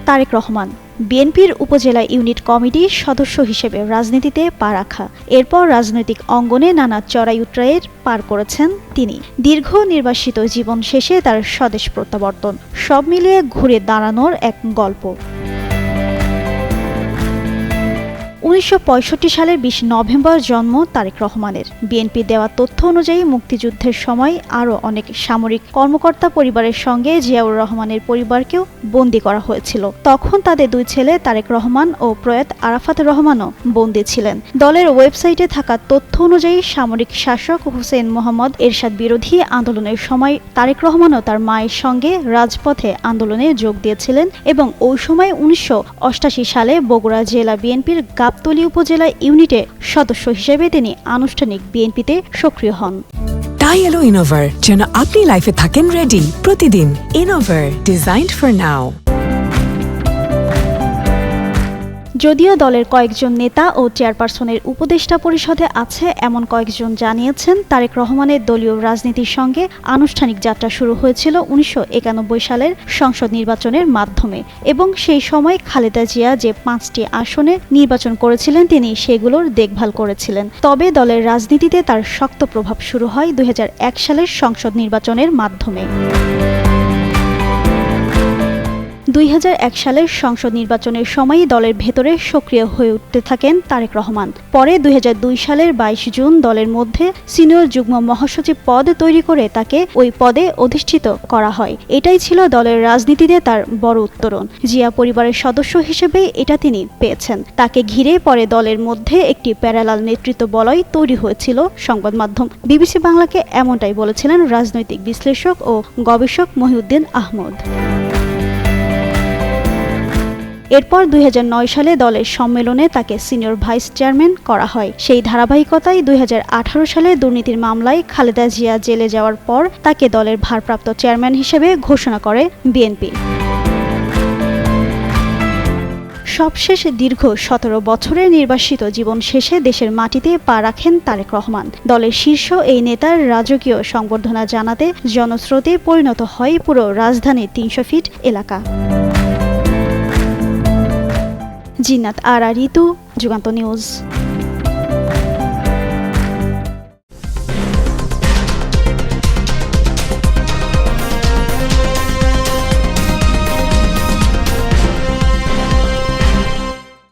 তারেক রহমান বিএনপির উপজেলা ইউনিট কমিটির সদস্য হিসেবে রাজনীতিতে পা রাখা। এরপর রাজনৈতিক অঙ্গনে নানা চড়াই উতরাইয়ের পার করেছেন তিনি। দীর্ঘ নির্বাসিত জীবন শেষে তার স্বদেশ প্রত্যাবর্তন, সব মিলিয়ে ঘুরে দাঁড়ানোর এক গল্প। 1965 সালের 20 নভেম্বর জন্ম তারেক রহমানের। বিএনপি দেওয়া তথ্য অনুযায়ী মুক্তিযুদ্ধের সময় আরও অনেক সামরিক কর্মকর্তা পরিবারের সঙ্গে জিয়াউর রহমানের পরিবারকেও বন্দী করা হয়েছিল। তখন তাদের দুই ছেলে তারেক রহমান ও প্রয়াত আরাফাত রহমানও বন্দী ছিলেন। দলের ওয়েবসাইটে থাকা তথ্য অনুযায়ী সামরিক শাসক হুসেইন মোহাম্মদ এরশাদ বিরোধী আন্দোলনের সময় তারেক রহমানও তার মায়ের সঙ্গে রাজপথে আন্দোলনে যোগ দিয়েছিলেন এবং ওই সময় 1988 সালে বগুড়া জেলা বিএনপির গাবতলী উপজেলা ইউনিটের সদস্য হিসেবে তিনি আনুষ্ঠানিক বিএনপিতে সক্রিয় হন। তাই এলো ইনোভার, যেন আপনি লাইফে থাকেন রেডি প্রতিদিন। Innova, designed for now. যদিও দলের কয়েকজন নেতা ও চেয়ারপারসনের উপদেষ্টা পরিষদে আছে এমন কয়েকজন জানিয়েছেন, তারেক রহমানের দলীয় রাজনীতির সঙ্গে আনুষ্ঠানিক যাত্রা শুরু হয়েছিল 1991 সালের সংসদ নির্বাচনের মাধ্যমে এবং সেই সময় খালেদা জিয়া যে 5টি আসনে নির্বাচন করেছিলেন তিনি সেগুলোর দেখভাল করেছিলেন। তবে দলের রাজনীতিতে তার শক্ত প্রভাব শুরু হয় 2001 সালের সংসদ নির্বাচনের মাধ্যমে। 2001 সালের সংসদ নির্বাচনের সময়ই দলের ভেতরে সক্রিয় হয়ে উঠতে থাকেন তারেক রহমান। পরে 2002 সালের 22 জুন দলের মধ্যে সিনিয়র যুগ্ম মহাসচিব পদ তৈরি করে তাকে ওই পদে অধিষ্ঠিত করা হয়। এটাই ছিল দলের রাজনীতিতে তার বড় উত্তরণ। জিয়া পরিবারের সদস্য হিসেবে এটা তিনি পেয়েছেন। তাকে ঘিরে পরে দলের মধ্যে একটি প্যারালাল নেতৃত্ব বলয় তৈরি হয়েছিল। সংবাদ মাধ্যম বিবিসি বাংলাকে এমনটাই বলেছিলেন রাজনৈতিক বিশ্লেষক ও গবেষক মহিউদ্দিন আহমদ। এরপর 2009 সালে দলের সম্মেলনে তাকে সিনিয়র ভাইস চেয়ারম্যান করা হয়। সেই ধারাবাহিকতায় 2018 সালে দুর্নীতির মামলায় খালেদা জিয়া জেলে যাওয়ার পর তাকে দলের ভারপ্রাপ্ত চেয়ারম্যান হিসেবে ঘোষণা করে বিএনপি। সবশেষ দীর্ঘ 17 বছরের নির্বাসিত জীবন শেষে দেশের মাটিতে পা রাখেন তারেক রহমান। দলের শীর্ষ এই নেতার রাজকীয় সংবর্ধনা জানাতে জনস্রোতে পরিণত হয় পুরো রাজধানীর 300 ফিট এলাকা। জিন্নাত আরা ঋতু, যুগান্ত নিউজ।